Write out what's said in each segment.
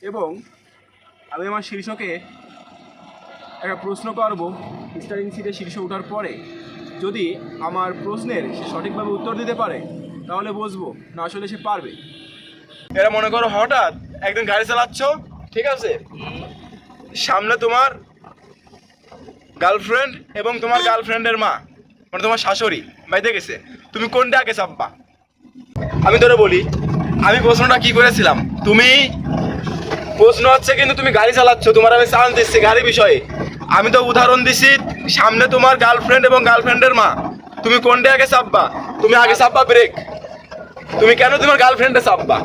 এবং আমি আমার শীর্ষকে একটা প্রশ্ন করব। স্টারিং সিটে শীর্ষে ওঠার পরে যদি আমার প্রশ্নের সে সঠিকভাবে উত্তর দিতে পারে তাহলে বুঝবো না আসলে সে পারবে। এরা মনে করো হঠাৎ একদিন গাড়ি চালাচ্ছ, ঠিক আছে, সামনে তোমার গার্লফ্রেন্ড এবং তোমার গার্লফ্রেন্ডের মা, মানে তোমার শাশুড়ি বাইতে গেছে, তুমি কোনটা আগে চাপবা? আমি তোরে বলি, আমি প্রশ্নটা কি করেছিলাম। তুমি প্রশ্ন হচ্ছে কিন্তু তুমি গাড়ি চালাচ্ছ, তোমার আমি চান্স দিচ্ছি গাড়ি বিষয়ে। আমি তো উদাহরণ দিছি সামনে তোমার গার্লফ্রেন্ড এবং গার্লফ্রেন্ডের মা, তুমি কোনটা আগে চাপবা? তুমি আগে চাপবা ব্রেক। তুমি কেন তোমার গার্লফ্রেন্ডে চাপবা?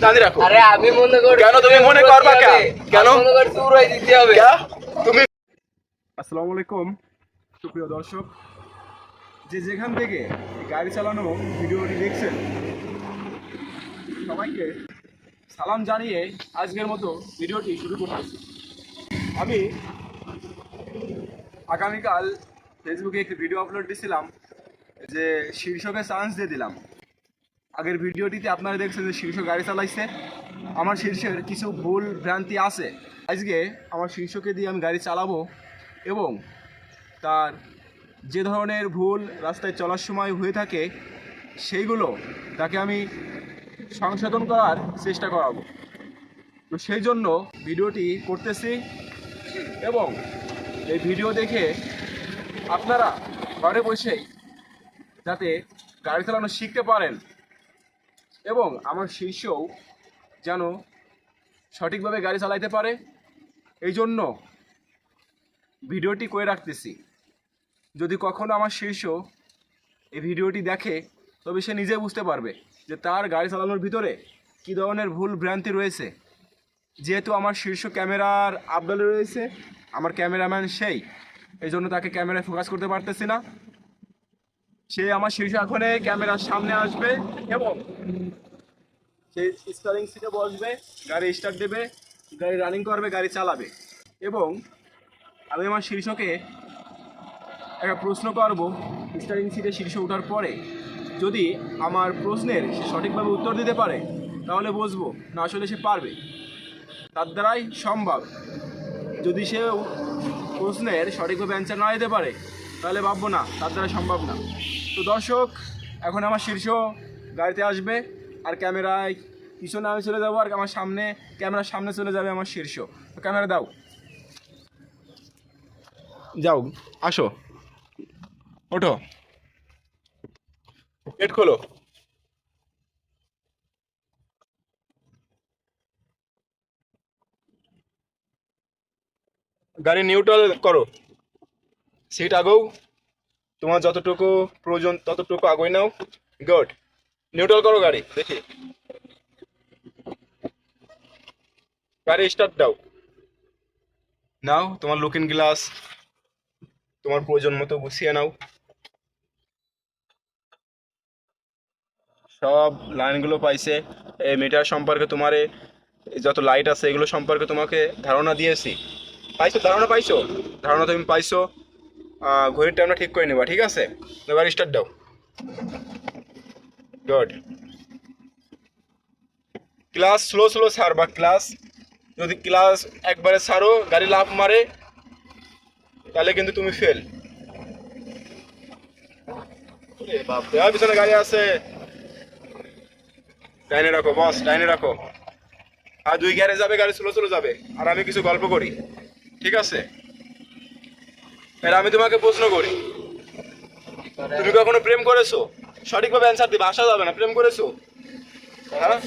জানি রাখো। আরে আমি মনে করি কেন তুমি মনে করবা? কেন মনে করি তুরাই দিতে হবে তুমি? আসসালামু আলাইকুম সুপ্রিয় দর্শক, যে যেখান থেকে গাড়ি চালানো ভিডিওটি দেখছেন সবাইকে সালাম জানিয়ে আজকের মতো ভিডিওটি শুরু করতেছি। আমি আগামীকাল ফেসবুকে একটি ভিডিও আপলোড দিয়েছিলাম যে শীর্ষকে চান্স দিয়ে দিলাম। আগের ভিডিওটিতে আপনারা দেখছেন যে শীর্ষ গাড়ি চালাইছে, আমার শীর্ষের কিছু ভুল ভ্রান্তি আছে। আজকে আমার শীর্ষকে দিয়ে আমি গাড়ি চালাবো এবং তার যে ধরনের ভুল রাস্তায় চলার সময় হয়ে থাকে সেইগুলো তাকে আমি সংশোধন করার চেষ্টা করাবো। তো সেই জন্য ভিডিওটি করতেছি এবং এই ভিডিও দেখে আপনারা ঘরে বসেই যাতে গাড়ি চালানো শিখতে পারেন এবং আমার শীর্ষও যেন সঠিকভাবে গাড়ি চালাইতে পারে, এই জন্য ভিডিওটি করে রাখতেছি। যদি কখনো আমার শীর্ষ এই ভিডিওটি দেখে তবে সে নিজে বুঝতে পারবে যে তার গাড়ি চালানোর ভিতরে কী ধরনের ভুল ভ্রান্তি রয়েছে। যেহেতু আমার শীর্ষ ক্যামেরার আবদালে রয়েছে, আমার ক্যামেরাম্যান সেই, এই জন্য তাকে ক্যামেরায় ফোকাস করতে পারতেছি না। সে আমার শীর্ষ এখন ক্যামেরার সামনে আসবে এবং সে স্টারিং সিটে বসবে, গাড়ি স্টার্ট দেবে, গাড়ি রানিং করবে, গাড়ি চালাবে। এবং আমি আমার শীর্ষকে একটা প্রশ্ন করব। স্টারিং সিটে শীর্ষে ওঠার পরে যদি আমার প্রশ্নের সে সঠিকভাবে উত্তর দিতে পারে তাহলে বুঝবো না আসলে সে পারবে। তার দ্বারাই সম্ভব। যদি সে প্রশ্নের সঠিকভাবে অ্যান্সার না দিতে পারে তাহলে ভাববো না তার দ্বারা সম্ভব না। তো দর্শক, এখন আমার শীর্ষ গাড়িতে আসবে আর ক্যামেরায় পিছনে আমি চলে যাবো আর আমার সামনে ক্যামেরার সামনে চলে যাবে আমার শীর্ষ। তো ক্যামেরা দাও, যাও, আসো, ওঠো, গেট খোলো। গাড়ি নিউট্রাল করো, সিট আগো, তোমার যতটুকু প্রয়োজন ততটুকু আগে নাও। গুড, নিউট্রাল করো গাড়ি, দেখি গাড়ি স্টার্ট দাও। নাও তোমার লুকিং গ্লাস তোমার প্রয়োজন মতো গুছিয়ে নাও। সব লাইনগুলো পাইছে, এই মিটার সম্পর্কে তোমার যত লাইট আছে এগুলো সম্পর্কে তোমাকে ধারণা দিয়েছি। পাইছো? ধারণা পাইছো? ধারণা তুমি পাইছো। ঘড়ির টাইমটা ঠিক করে নেবা, ঠিক আছে? গাড়ি স্টার্ট দাও। গুড। ক্লাস স্লো স্লো ছাড়বা। ক্লাস যদি ক্লাস একবারে ছাড়ো, গাড়ি লাফ মারে, তাহলে কিন্তু তুমি ফেল। বাপরে, পিছনে গাড়ি আছে, ডাইনে রাখো বস, ডাইনে রাখো। আর দুই গ্যারে যাবে, গাড়ি স্লো স্লো যাবে, আর আমি কিছু গল্প করি, ঠিক আছে? আমি তোমাকে প্রশ্ন করি, তুমি কখনো প্রেম করেছো? সঠিকভাবে অ্যান্সার দিবে, আসা যাবে না। প্রেম করেছো? হ্যাঁ।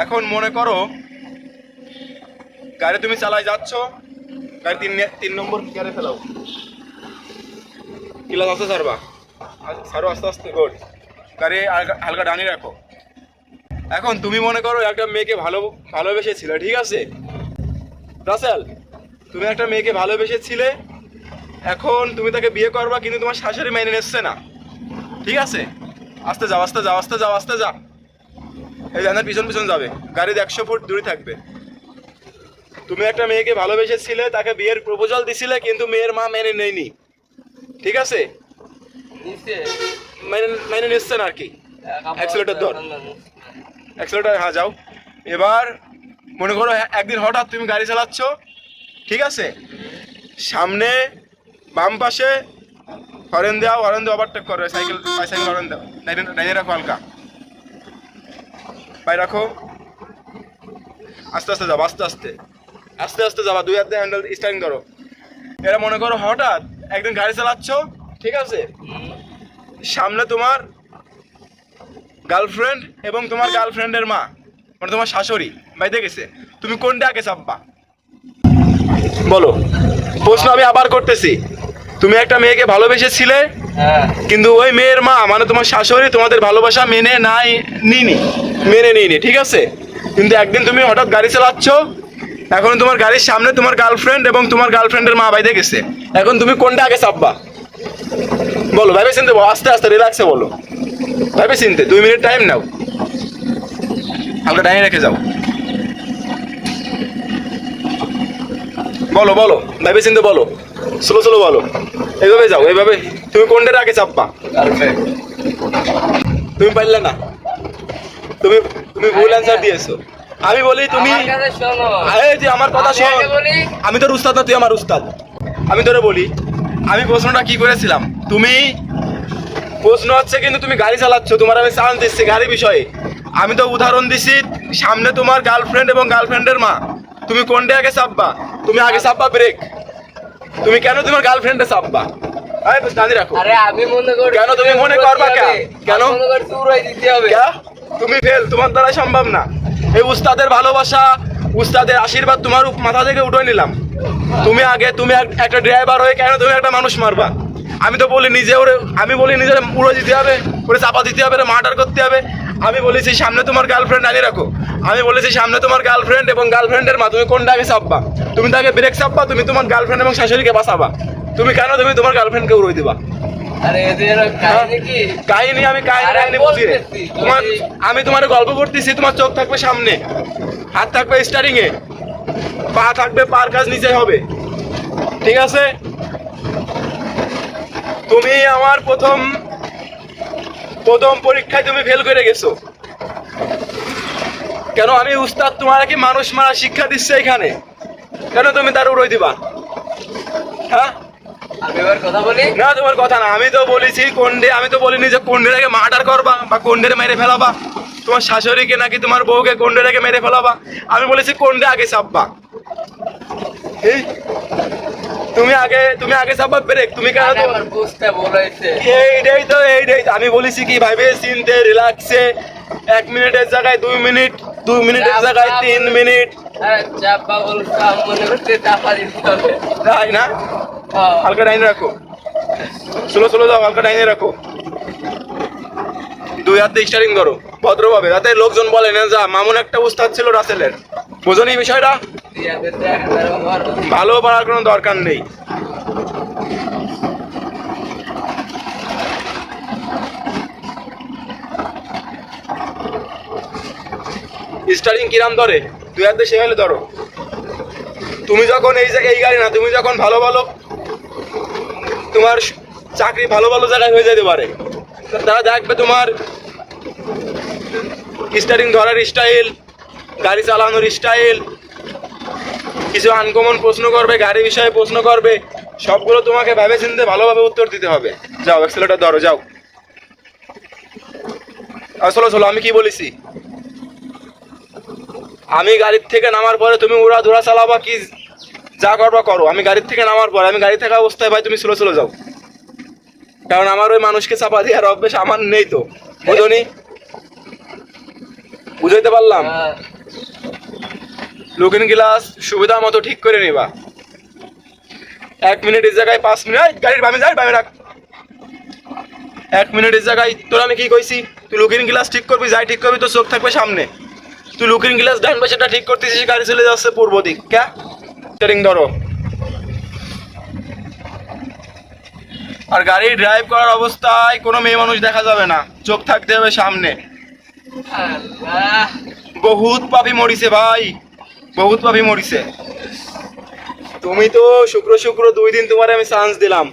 এখন মনে করো গাড়ি তুমি চালাই যাচ্ছ, গাড়ি তিন নম্বর গিয়ারে ফেলাও। ক্লাস আস্তে ছাড়বা, ছাড়ো আস্তে আস্তে। গুড। গাড়ি হালকা ডানি রাখো। এখন তুমি মনে করো একটা মেয়েকে ভালোবেসেছিলে, ঠিক আছে রাসেল? তুমি একটা মেয়েকে ভালোবেসেছিলে, এখন তুমি তাকে বিয়ে করবা, কিন্তু তোমার শাশুড়ি মেনে নিচ্ছে না, ঠিক আছে? আস্তে যাও, আস্তে যাও, আস্তে যাও, আস্তে যা। এই জানার পিছন পিছন যাবে, গাড়িতে 100 ফুট দূরে থাকবে। তুমি একটা মেয়েকে ভালোবেসেছিলে, তাকে বিয়ের প্রপোজাল দিছিলে, কিন্তু মেয়ের মা মেনে নেয়নি, ঠিক আছে? মেনে নিচ্ছে না আর কি। অ্যাক্সিলেটর ধর, অ্যাক্সিলেটর, হ্যাঁ যাও। এবার মনে করো একদিন হঠাৎ তুমি গাড়ি চালাচ্ছ, ঠিক আছে, সামনে বাম পাশে হরেন দেওয়া, হরেন দিয়ে ওভারটেক করবে, সাইকেল বাইসাইকেল হরেন দাও, ডাইনে রাখো, হালকা পায়ে রাখো, আস্তে আস্তে যাবো, আস্তে আস্তে আস্তে আস্তে যাবা, 2 হাত দিয়ে হ্যান্ডেল স্টারিং ধরো। এরা মনে করো হঠাৎ একদিন গাড়ি চালাচ্ছ, ঠিক আছে, সামনে তোমার গার্লফ্রেন্ড এবং তোমার গার্লফ্রেন্ডের মা, মানে তোমার শাশুড়ি বাইতে গেছে, তুমি কোনটা আগে চাপবা বলো? প্রশ্ন আমি আবার করতেছি, তুমি একটা মেয়েকে ভালোবেসেছিলে, হ্যাঁ কিন্তু ওই মেয়ের মা মানে তোমার শাশুড়ি তোমাদের ভালোবাসা মেনে নিইনি, ঠিক আছে, কিন্তু একদিন তুমি হঠাৎ গাড়ি চালাচ্ছ, এখন তোমার গাড়ির সামনে তোমার গার্লফ্রেন্ড এবং তোমার গার্লফ্রেন্ডের মা বাইতে গেছে, এখন তুমি কোনটা আগে চাপবা বলো? ভাবে চিনতে বলো, আস্তে আস্তে রিল্যাক্সে বলো, ভাবে চিনতে 2 মিনিট টাইম নাও, হালকা ডাইনে রেখে যাও, বলো বলো, ভাবে চিনতে বলো, স্লো স্লো বলো, এইভাবে যাও, এইভাবে। তুমি কোনটার আগে চাপবা? গার্লফ্রেন্ড। তুমি পারলে না, তুমি তুমি ভুল অ্যান্সার দিয়েছো। আমি বলি তুমি, আমার কাছে শোনো, এই যে আমার কথা আমি শোন, আগে বলি। আমি তোর উস্তাদ না, তুই আমার উস্তাদ। আমি তোরে বলি, আমি প্রশ্নটা কি করেছিলাম, তুমি প্রশ্ন হচ্ছে কিন্তু তুমি গাড়ি চালাচ্ছ, তোমার আমি চান্স দিচ্ছি গাড়ি বিষয়ে, আমি তো উদাহরণ দিছি সামনে তোমার গার্লফ্রেন্ড এবং গার্লফ্রেন্ডের মা, তুমি কোনটা আগে চাপবা? তুমি আগে চাপবা ব্রেক, তুমি কেন তোমার গার্লফ্রেন্ডে চাপবা? এই দাঁড়িয়ে রাখো, আরে আমি মনে করি কেন তুমি মনে করবা কেন? কেন মনে করি তুরাই দিতে হবে। ক্যা? তুমি ফেল, তোমার দ্বারা সম্ভব না। এই উস্তাদের ভালোবাসা, উস্তাদের আশীর্বাদ তোমার মাথা থেকে উঠে নিলাম। তুমি আগে, তুমি একটা ড্রাইভার হয়ে কেন তুমি একটা মানুষ মারবা? আমি তো বলি নিজে ওরে, আমি বলি নিজের উড়ে দিতে হবে, ওরে চাপা দিতে হবে, মার্ডার করতে হবে। আমি বলেছি সামনে তোমার গার্লফ্রেন্ড আনিয়ে রাখো, আমি বলেছি সামনে তোমার গার্লফ্রেন্ড এবং গার্লফ্রেন্ডের মা, তুমি কোনটা আগে চাপবা? তুমি তাকে ব্রেক চাপবা, তুমি তোমার গার্লফ্রেন্ড এবং শাশুড়িকে বাঁচাবা। তুমি কেন তুমি তোমার গার্লফ্রেন্ডকে উড়ে দিবা? আরে এদের কাহিনী কি? কাহিনী আমি আরে কাহিনী বুঝি রে। তোমার, আমি তোমার গল্প করতেছি, তোমার চোখ থাকবে সামনে, হাত থাকবে স্টারিং এ, পা থাকবে পার কাজ নিচে হবে, ঠিক আছে? তুমি আমার প্রথম পরীক্ষায় তুমি ফেল করে গেছো কেন? আমি উস্তাদ, তোমার কি মানুষ মারা শিক্ষা দিচ্ছে এখানে, কেন তুমি তার উড়াই দিবা? হ্যাঁ, আমি এবার কথা বলি। না তোমার কথা না, আমি তো বলেছি কোনডে, আমি তো বলিনি যে কোনডের আগে মার্ডার করবা বা কোনডের মেরে ফেলাবা, তোমার শাশুড়িকে নাকি তোমার বউকে কোনডের আগে মেরে ফেলাবা। আমি বলেছি কোনডে আগে চাপবা। এই, তুমি আগে চাপবা ব্রেক, তুমি কেন? আরে আমার বুঝতে বলেছে। এইটাই তো আমি বলেছি কি ভাবে চিনতে, রিল্যাক্সে, 1 মিনিটের জায়গায় 2 মিনিট, 2 মিনিটের জায়গায় 3 মিনিট, আরে চাপা বলতাম, মনে করতে চাপা দিতে হবে। তাই না? হ্যাঁ। হালকা ডাইনে রাখো, স্লো স্লো যাও, হালকা ডাইনে রাখো, 2 হাত দিয়ে স্টারিং ধরো ভদ্রভাবে, যাতে লোকজন বলে না যা মামুন একটা উস্তাদ ছিল রাসেলের। বোঝো নি বিষয়টা? ইয়াদের দেখ, তারও ঘর। ভালো পারার কোনো দরকার নেই। স্টারিং কিরাম ধরে? 2 হাত দিয়ে সেভাবে ধরো। তুমি যখন এই গাড়ি না, তুমি যখন ভালো ভালো তোমার চাকরি ভালো ভালো জায়গায় হয়ে যেতে পারে, তারা দেখবে তোমার স্টারিং ধরার স্টাইল, গাড়ি চালানোর স্টাইল, কিছু আনকমন প্রশ্ন করবে, গাড়ি বিষয়ে প্রশ্ন করবে, সবগুলো তোমাকে ভেবে চিনতে ভালোভাবে উত্তর দিতে হবে। যাও, অ্যাক্সেলেটার ধরো, যাও। চলো চলো, আমি কি বলেছি? আমি গাড়ির থেকে নামার পরে তুমি উড়া ধুরা চালাবা, কি যা করবা করো। আমি গাড়ির থেকে নামার পরে, আমি গাড়ি থাকা অবস্থায় ভাই তুমি স্লো স্লো যাও, কারণ আমার ওই মানুষকে চাপা দেওয়ার অভ্যেস আমার নেই। তো বুঝনি? বুঝাইতে পারলাম? হ্যাঁ। লুকিং গ্লাস সুবিধা মতো ঠিক করে নিবা। 1 মিনিটের জায়গায় 5 মিনিট, গাড়ির বামে যাই, বামে রাখ। 1 মিনিটের জায়গায় তোর আমি কি কইছি, তুই লুকিং গ্লাস ঠিক করবি, যাই ঠিক করবি, তোর চোখ থাকবে সামনে। তুই লুকিং গ্লাস ডান পাশেটা ঠিক করতেছিস, গাড়ি চলে যাচ্ছে পূর্ব দিক, ক্যা? স্টিয়ারিং ধরো। আর গাড়ি ড্রাইভ করার অবস্থায় কোনো মেয়ে মানুষ দেখা যাবে না, চোখ থাকতে হবে সামনে। আল্লাহ। বহুত পাপি মরিছে ভাই, বহুত পাপি মরিছে। তুমি তো শুক্র 2 দিন তোমার আমি চান্স দিলাম,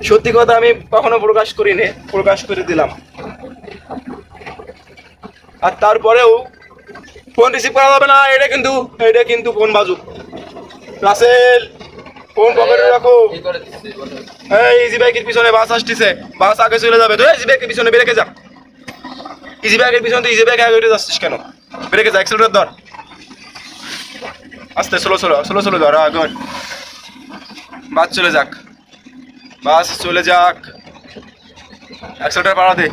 সত্যি কথা আমি কখনো প্রকাশ করিনি, প্রকাশ করে দিলাম। আর তারপরেও ফোন রিসিভ করা যাবে না, এটা কিন্তু ফোন বাজুক। রাসেল ফোন পকেটে রাখো। এই করে দিচ্ছি, বলো। এই ইজি বাইকের পিছনে বাস আসতেছে, বাস আগে চলে যাবে। তুই ইজি বাইকের পিছনে বেরেকে যা, ইজি বাইকের পিছনে তুই ইজি বাইক আগে উঠে যাচ্ছিস কেন? বেরেকে যা, অ্যাক্সিলেটর ধর, আস্তে স্লো স্লো স্লো স্লো ধর। গুড, বাস চলে যাক, বাস চলে যাক। অ্যাক্সিলেটর পাড়া দে,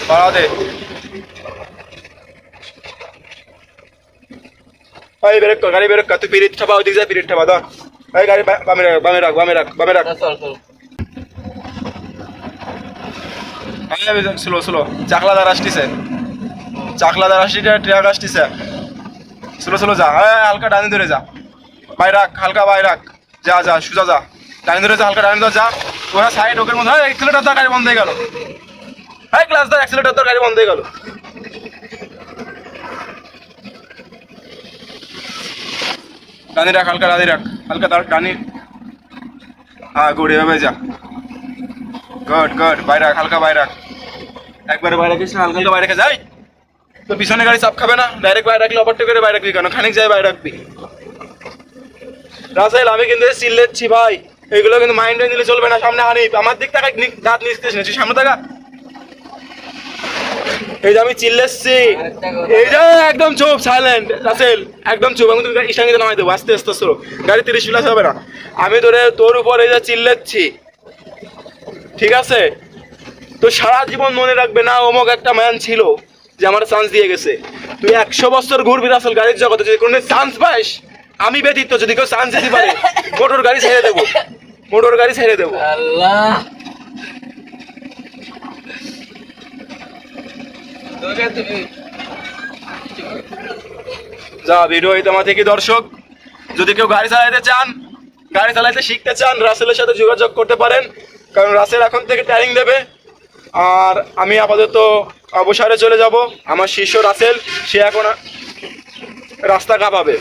পাড়া দে। এই ব্রেক কর, গাড়ি ব্রেক কর। তুই পিরিট ঠাপা, ওইদিকে যা, পিরিট ঠাপা ধর। এই গাড়ি বামে রাখ, বামে রাখ, বামে রাখ, বামে রাখ। চল চল। স্লো স্লো, চাকলাদার আসতেছে, চাকলাদার আসছে, ট্রাক আসতেছে। স্লো স্লো যা, হালকা ডানি ধরে যা, বাই রাখ, হালকা বাই রাখ, যা যা সোজা যা, ডানি ধরে যা, হালকা ডানি ধরে যা। ওরা সাইড ওকের মধ্যে, অ্যাক্সিলেটর ধর, গাড়ি বন্ধ হয়ে গেল। হ্যাঁ ক্লাস ধর, অ্যাক্সিলেটর ধর, গাড়ি বন্ধ হয়ে গেল। ডানি রাখ, হালকা ডানি রাখ, হালকা ডানি। হ্যাঁ গুড, এভাবে যা। গুড গুড, বাই রাখ, হালকা বাই রাখ, একবারে বাইরে রাখিস না, হালকা হালকা বাইরে রেখে যাই। তো পিছনে গাড়ি চাপ খাবে না, ডাইরেক্ট বাইরে রাখলে ওভারটেক করে বাইরে রাখবি কেন? খানিক যায় বাইরে রাখবি। রাসেল আমি কিন্তু চিল্লেচ্ছি ভাই, এগুলো কিন্তু মাইন্ডে নিলে চলবে না। সামনে হানিফ, আমার দিক টাকা দাঁত নিচ্ছিস না, তুই সামনে টাকা। এই যে আমি চিল্লেচ্ছি, এই যে একদম চুপ, সাইলেন্ট রাসেল, একদম চুপ। আমি তোকে ইশাঙ্গিতে নামাই দেবো, আস্তে আস্তে স্লো, গাড়ি 30 প্লাস হবে না। আমি তোর উপর এই যে চিল্লেচ্ছি, ঠিক আছে? তো সারা জীবন মনে রাখবে না, অমুক একটা ম্যান ছিল যে আমার চান্স দিয়ে গেছে। তুই 100 বছর ঘুরবি রাসেল গাড়ির জগতে, যদি কোনো চান্স পাইস, আমি ব্যতীত যদি কেউ চান্স দিতে পারে, মোটর গাড়ি ছেড়ে দেবো, মোটর গাড়ি ছেড়ে দেবো। আল্লাহ তোকে তুমি যা ভিডিও এই তোমার থেকে দর্শক, যদি কেউ গাড়ি চালাতে চান, গাড়ি চালাতে শিখতে চান, রাসেলের সাথে যোগাযোগ করতে পারেন, কারণ রাসেল এখন থেকে ট্রেনিং দেবে। আর আমি আপাতত অবসরে চলে যাব। আমার শিষ্য রাসেল, সে এখন রাস্তা কাঁপাবে।